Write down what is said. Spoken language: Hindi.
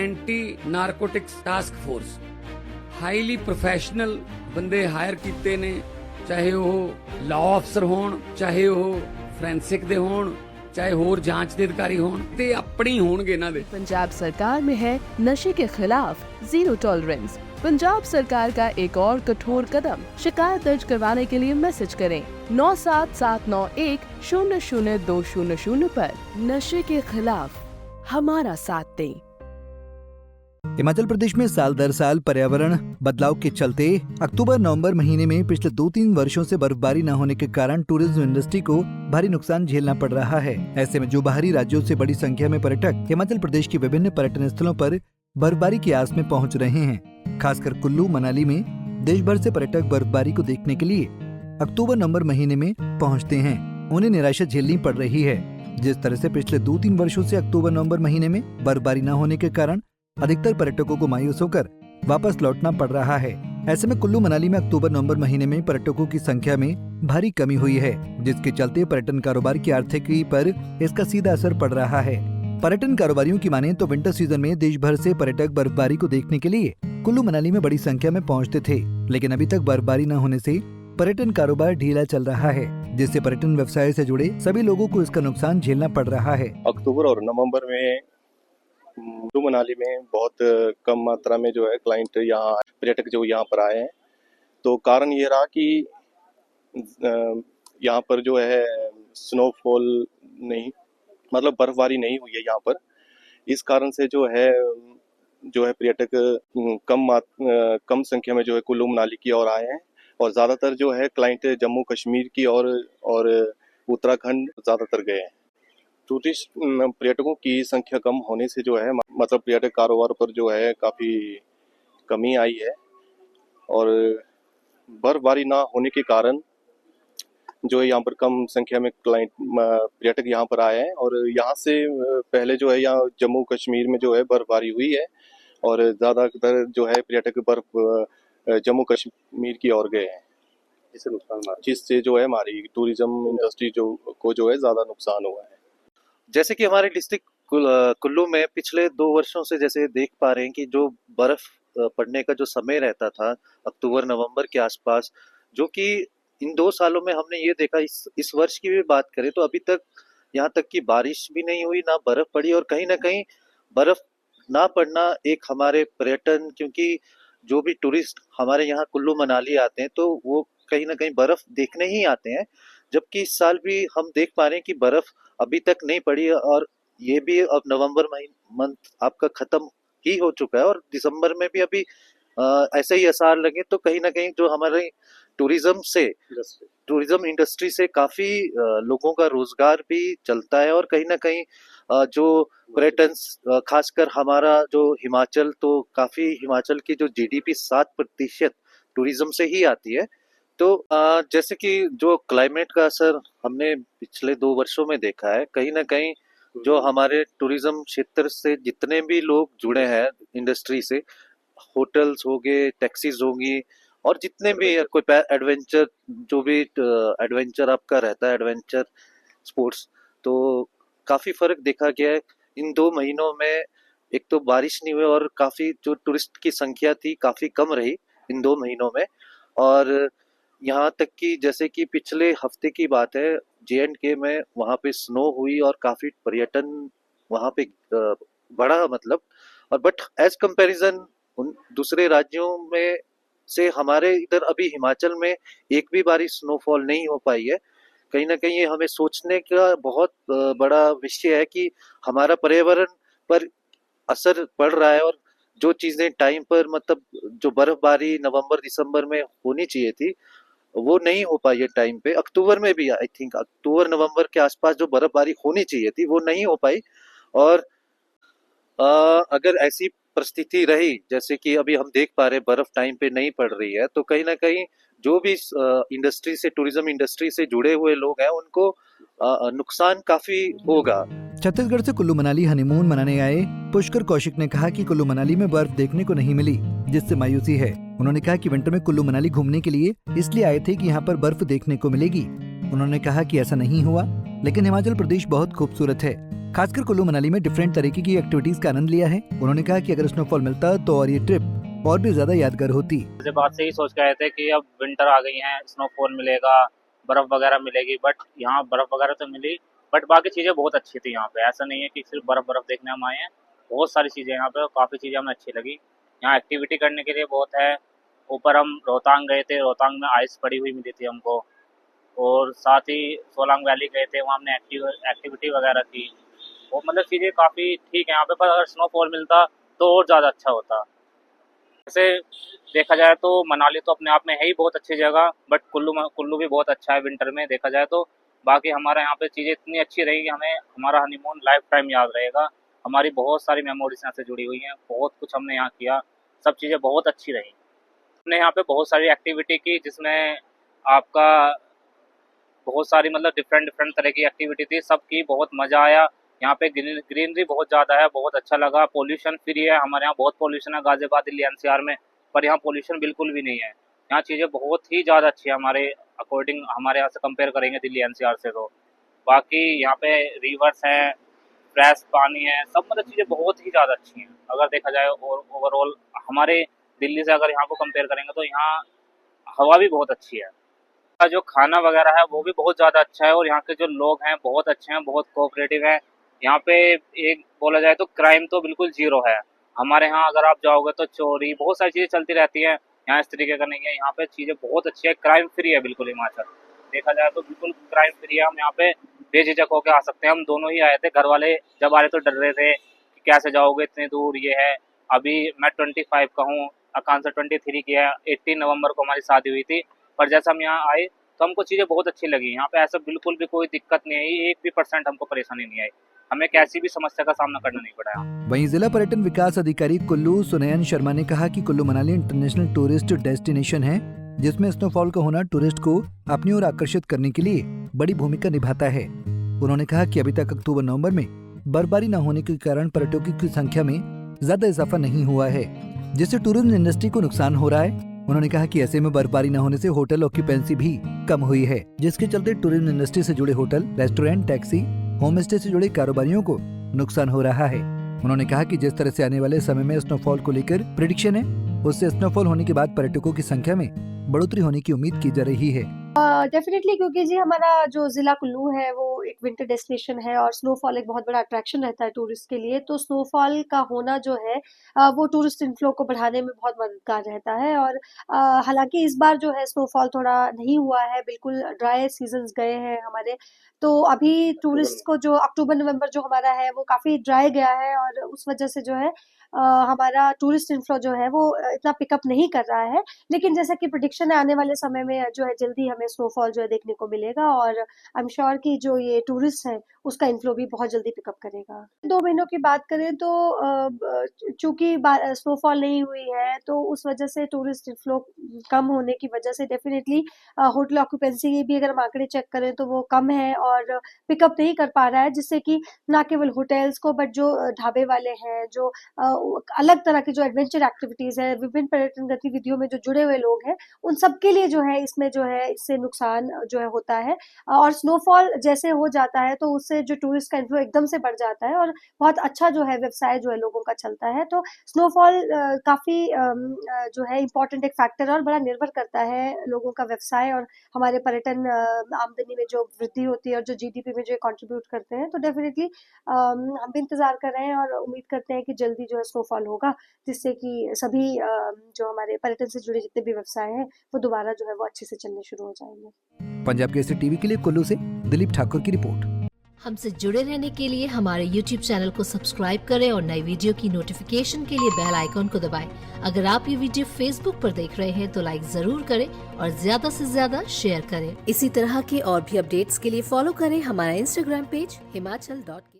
Anti narcotics task force highly professional बंदे हायर कीते ने, चाहे वो लॉ अफसर होण, चाहे वो फोरेंसिक दे होण, चाहे होर जांच दे अधिकारी होण, ते अपनी होणगे इन्हां दे। पंजाब सरकार में है नशे के खिलाफ जीरो टॉलरेंस। पंजाब सरकार का एक और कठोर कदम। शिकायत दर्ज करवाने के लिए मैसेज करें 9779100200 पर। नशे के खिलाफ हमारा साथ दें। हिमाचल प्रदेश में साल दर साल पर्यावरण बदलाव के चलते अक्टूबर-नवंबर महीने में पिछले 2-3 वर्षों से बर्फबारी न होने के कारण टूरिज्म इंडस्ट्री को भारी नुकसान झेलना पड़ रहा है। ऐसे में जो बाहरी राज्यों से बड़ी संख्या में पर्यटक हिमाचल प्रदेश के विभिन्न पर्यटन स्थलों पर बर्फबारी की आस में पहुंच रहे हैं। खासकर कुल्लू मनाली में देश भर से पर्यटक बर्फबारी को देखने के लिए अक्टूबर-नवंबर महीने में पहुँचते हैं। उन्हें निराशा झेलनी पड़ रही है। जिस तरह से पिछले 2-3 वर्षों से अक्टूबर-नवंबर महीने में बर्फबारी न होने के कारण अधिकतर पर्यटकों को मायूस होकर वापस लौटना पड़ रहा है। ऐसे में कुल्लू मनाली में अक्टूबर-नवंबर महीने में पर्यटकों की संख्या में भारी कमी हुई है, जिसके चलते पर्यटन कारोबार की आर्थिकी पर इसका सीधा असर पड़ रहा है। पर्यटन कारोबारियों की माने तो विंटर सीजन में देश भर से पर्यटक बर्फबारी को देखने के लिए कुल्लू मनाली में बड़ी संख्या में पहुँचते थे, लेकिन अभी तक बर्फबारी न होने से पर्यटन कारोबार ढीला चल रहा है, जिससे पर्यटन व्यवसाय से जुड़े सभी लोगों को इसका नुकसान झेलना पड़ रहा है। अक्टूबर और नवंबर में कुल्लू मनाली में बहुत कम मात्रा में जो है क्लाइंट यहाँ पर्यटक जो यहाँ पर आए हैं, तो कारण ये रहा कि यहाँ पर जो है स्नोफॉल नहीं, मतलब बर्फबारी नहीं हुई है यहाँ पर। इस कारण से जो है पर्यटक कम संख्या में जो है कुल्लू मनाली की ओर आए हैं, और ज़्यादातर जो है क्लाइंट जम्मू कश्मीर की और उत्तराखंड ज़्यादातर गए हैं। टूरिस्ट पर्यटकों की संख्या कम होने से जो है मतलब पर्यटक कारोबार पर जो है काफ़ी कमी आई है, और बर्फबारी ना होने के कारण जो है यहाँ पर कम संख्या में क्लाइंट पर्यटक यहाँ पर आए हैं। और यहाँ से पहले जो है यहाँ जम्मू कश्मीर में जो है बर्फबारी हुई है, और ज़्यादातर जो है पर्यटक जम्मू कश्मीर की ओर गए हैं, जिससे जो है हमारी टूरिज्म इंडस्ट्री को जो है ज़्यादा नुकसान हुआ है। जैसे कि हमारे डिस्ट्रिक्ट कुल्लू में पिछले 2 वर्षों से जैसे देख पा रहे हैं कि जो बर्फ पड़ने का जो समय रहता था अक्टूबर नवंबर के आसपास, जो कि इन 2 सालों में हमने ये देखा, इस वर्ष की भी बात करें तो अभी तक यहाँ तक कि बारिश भी नहीं हुई, ना बर्फ पड़ी। और कहीं ना कहीं बर्फ ना पड़ना एक हमारे पर्यटन, क्योंकि जो भी टूरिस्ट हमारे यहाँ कुल्लू मनाली आते हैं तो वो कहीं ना कहीं बर्फ देखने ही आते हैं, जबकि इस साल भी हम देख पा रहे हैं कि बर्फ अभी तक नहीं पड़ी, और ये भी अब नवंबर मंथ आपका खत्म ही हो चुका है, और दिसंबर में भी अभी ऐसे ही आसार लगे, तो कहीं ना कहीं जो हमारे टूरिज्म इंडस्ट्री से काफी लोगों का रोजगार भी चलता है। और कहीं ना कहीं जो पर्यटन खासकर हमारा जो हिमाचल, तो काफी हिमाचल की जो जीडीपी 7% टूरिज्म से ही आती है। तो जैसे कि जो क्लाइमेट का असर हमने पिछले 2 वर्षों में देखा है, कहीं ना कहीं जो हमारे टूरिज्म क्षेत्र से जितने भी लोग जुड़े हैं इंडस्ट्री से, होटल्स हो गए, टैक्सीज होंगी, और जितने भी कोई एडवेंचर, जो भी एडवेंचर आपका रहता है, एडवेंचर स्पोर्ट्स, तो काफी फर्क देखा गया है इन 2 महीनों में। एक तो बारिश नहीं हुई, और काफी जो टूरिस्ट की संख्या थी काफी कम रही इन 2 महीनों में। और यहाँ तक कि जैसे कि पिछले हफ्ते की बात है, J&K में वहाँ पे स्नो हुई और काफी पर्यटन वहाँ पे बढ़ा, मतलब। और बट एज कंपैरिजन उन दूसरे राज्यों में से हमारे इधर अभी हिमाचल में एक भी बारी स्नोफॉल नहीं हो पाई है। कहीं ना कहीं ये हमें सोचने का बहुत बड़ा विषय है कि हमारा पर्यावरण पर असर पड़ रहा है, और जो चीजें टाइम पर, मतलब जो बर्फबारी नवंबर दिसंबर में होनी चाहिए थी, वो नहीं हो पाई है टाइम पे। अक्टूबर में भी आई थिंक अक्टूबर नवंबर के आसपास जो बर्फबारी होनी चाहिए थी वो नहीं हो पाई। और अगर ऐसी परिस्थिति रही जैसे कि अभी हम देख पा रहे, बर्फ टाइम पे नहीं पड़ रही है, तो कहीं ना कहीं जो भी इंडस्ट्री से, टूरिज्म इंडस्ट्री से जुड़े हुए लोग हैं, उनको नुकसान काफी होगा। छत्तीसगढ़ से कुल्लू मनाली हनीमून मनाने आए पुष्कर कौशिक ने कहा कि कुल्लू मनाली में बर्फ देखने को नहीं मिली, जिससे मायूसी है। उन्होंने कहा कि विंटर में कुल्लू मनाली घूमने के लिए इसलिए आए थे कि यहाँ पर बर्फ देखने को मिलेगी। उन्होंने कहा कि ऐसा नहीं हुआ, लेकिन हिमाचल प्रदेश बहुत खूबसूरत है। खासकर कुल्लू मनाली में डिफरेंट तरीके की एक्टिविटीज का आनंद लिया है। उन्होंने कहा कि अगर स्नोफॉल मिलता तो और ये ट्रिप और भी ज्यादा यादगार होती। जैसे बात से ही सोच के आए थे कि अब विंटर आ गई है, स्नोफॉल मिलेगा, बर्फ वगैरह मिलेगी, बट यहाँ बर्फ वगैरह तो मिली, बट बाकी चीजें बहुत अच्छी थी यहाँ पे। ऐसा नहीं है कि सिर्फ बर्फ देखने हम आए हैं, बहुत सारी चीजें यहाँ पे, काफी चीजें हमें अच्छी लगी। यहाँ एक्टिविटी करने के लिए बहुत है। ऊपर हम रोहतांग गए थे, रोहतांग में आइस पड़ी हुई मिली थी हमको, और साथ ही सोलांग वैली गए थे, वहाँ हमने एक्टिविटी वगैरह की। वो मतलब चीज़ें काफ़ी ठीक है यहाँ पे, पर अगर स्नोफॉल मिलता तो और ज़्यादा अच्छा होता। वैसे देखा जाए तो मनाली तो अपने आप में है ही बहुत अच्छी जगह, बट कुल्लू भी बहुत अच्छा है विंटर में देखा जाए तो। बाकी हमारे यहाँ पे चीज़ें इतनी अच्छी रही कि हमें हमारा हनीमून लाइफ टाइम याद रहेगा। हमारी बहुत सारी मेमोरीज यहाँ से जुड़ी हुई हैं, बहुत कुछ हमने यहाँ किया, सब चीज़ें बहुत अच्छी रही। हमने यहाँ पे बहुत सारी एक्टिविटी की, जिसमें आपका बहुत सारी मतलब डिफरेंट तरह की एक्टिविटी थी, सब की बहुत मज़ा आया। यहाँ पे ग्रीनरी बहुत ज़्यादा है, बहुत अच्छा लगा। पोल्यूशन फ्री है, हमारे यहाँ बहुत पोल्यूशन है गाजियाबाद दिल्ली एनसीआर में, पर यहाँ पोल्यूशन बिल्कुल भी नहीं है। यहाँ चीज़ें बहुत ही ज़्यादा अच्छी है हमारे अकॉर्डिंग, हमारे यहाँ से कंपेयर करेंगे दिल्ली एनसीआर से तो। बाकी यहाँ पे रिवर्स हैं, फ्रेश पानी है, सब मतलब चीज़ें बहुत ही ज़्यादा अच्छी हैं अगर देखा जाए। और ओवरऑल हमारे दिल्ली से अगर यहाँ को कंपेयर करेंगे तो यहाँ हवा भी बहुत अच्छी है। जो खाना वगैरह है वो भी बहुत ज़्यादा अच्छा है, और यहाँ के जो लोग हैं बहुत अच्छे हैं, बहुत कोऑपरेटिव हैं। यहाँ पे एक बोला जाए तो क्राइम तो बिल्कुल जीरो है। हमारे यहाँ अगर आप जाओगे तो चोरी बहुत सारी चीज़ें चलती रहती हैं, यहाँ इस तरीके का नहीं है। यहाँ पे चीज़ें बहुत अच्छी है, क्राइम फ्री है बिल्कुल हिमाचल देखा जाए तो, बिल्कुल क्राइम फ्री है। हम यहाँ पे बेझिझक होकर आ सकते हैं। हम दोनों ही आए थे, घर वाले जब आ रहे तो डर रहे थे कि कैसे जाओगे इतने दूर, ये है। अभी मैं 25 का हूँ, आकांक्षा 23 की है। 18 नवंबर को हमारी शादी हुई थी, पर जैसे हम यहाँ आए तो हमको चीज़ें बहुत अच्छी लगी। यहाँ पे ऐसा बिल्कुल भी कोई दिक्कत नहीं आई, 1% हमको परेशानी नहीं आई, हमें कैसी भी समस्या का सामना करना नहीं पड़ा। वहीं जिला पर्यटन विकास अधिकारी कुल्लू सुनयन शर्मा ने कहा कि Kullu Manali international tourist destination है, जिसमें स्नोफॉल का होना टूरिस्ट को अपनी ओर आकर्षित करने के लिए बड़ी भूमिका निभाता है। उन्होंने कहा कि अभी तक अक्टूबर नवंबर में बर्फबारी न होने के कारण पर्यटकों की संख्या में ज्यादा इजाफा नहीं हुआ है, जिससे टूरिज्म इंडस्ट्री को नुकसान हो रहा है। उन्होंने कहा कि ऐसे में बर्फबारी न होने से होटल ऑक्यूपेंसी भी कम हुई है, जिसके चलते टूरिज्म इंडस्ट्री से जुड़े hotel, restaurant, taxi, home stay से जुड़े कारोबारियों को नुकसान हो रहा है। उन्होंने कहा कि जिस तरह से आने वाले समय में स्नोफॉल को लेकर प्रेडिक्शन है, उससे स्नोफॉल होने के बाद पर्यटकों की संख्या में बढ़ोतरी होने की उम्मीद की जा रही है। डेफिनेटली, क्योंकि जी हमारा जो जिला कुल्लू है वो एक विंटर डेस्टिनेशन है, और स्नोफॉल एक बहुत बड़ा अट्रैक्शन रहता है टूरिस्ट के लिए। तो स्नोफॉल का होना जो है वो टूरिस्ट इनफ्लो को बढ़ाने में बहुत मददगार रहता है। और हालांकि इस बार जो है स्नोफॉल थोड़ा नहीं हुआ है, बिल्कुल ड्राई सीजन्स गए हैं हमारे। तो अभी टूरिस्ट को जो अक्टूबर नवंबर जो हमारा है वो काफ़ी ड्राई गया है, और उस वजह से जो है हमारा टूरिस्ट इनफ्लो जो है वो इतना पिकअप नहीं कर रहा है। लेकिन जैसा कि प्रेडिक्शन है, आने वाले समय में जो है जल्दी हमें स्नोफॉल जो है देखने को मिलेगा, और आई एम श्योर कि जो ये टूरिस्ट है उसका इनफ्लो भी बहुत जल्दी पिकअप करेगा। 2 महीनों की बात करें तो चूंकि स्नोफॉल नहीं हुई है, तो उस वजह से टूरिस्ट इनफ्लो कम होने की वजह से डेफिनेटली होटल ऑक्यूपेंसी की भी अगर हम आंकड़े चेक करें तो वो कम है और पिकअप नहीं कर पा रहा है, जिससे कि ना केवल होटल्स को बट जो ढाबे वाले हैं, जो अलग तरह की जो एडवेंचर एक्टिविटीज है, विभिन्न पर्यटन गतिविधियों में जो जुड़े हुए लोग हैं, उन सबके लिए जो है इसमें जो है इससे नुकसान जो है होता है। और स्नोफॉल जैसे हो जाता है तो उससे जो टूरिस्ट का इन्फ्लो एकदम से बढ़ जाता है, और बहुत अच्छा जो है व्यवसाय जो है लोगों का चलता है। तो स्नोफॉल काफी जो है इम्पोर्टेंट एक फैक्टर है, और बड़ा निर्भर करता है लोगों का व्यवसाय और हमारे पर्यटन आमदनी में जो वृद्धि होती है और जो जीडीपी में जो कंट्रीब्यूट करते हैं। तो डेफिनेटली हम भी इंतजार कर रहे हैं और उम्मीद करते हैं कि जल्दी जो है स्नोफॉल होगा, जिससे कि सभी जो हमारे पर्यटन से जुड़े जितने भी व्यवसाय हैं वो दोबारा जो है वो अच्छे से चलने शुरू हो जाएंगे। पंजाब केसरी टीवी के लिए कुल्लू से दिलीप ठाकुर की रिपोर्ट। हमसे जुड़े रहने के लिए हमारे YouTube चैनल को सब्सक्राइब करें और नई वीडियो की नोटिफिकेशन के लिए बेल आइकॉन को दबाएं। अगर आप ये वीडियो Facebook पर देख रहे हैं तो लाइक जरूर करें और ज्यादा से ज्यादा शेयर करें। इसी तरह के और भी अपडेट्स के लिए फॉलो करें हमारा Instagram पेज himachal.ke।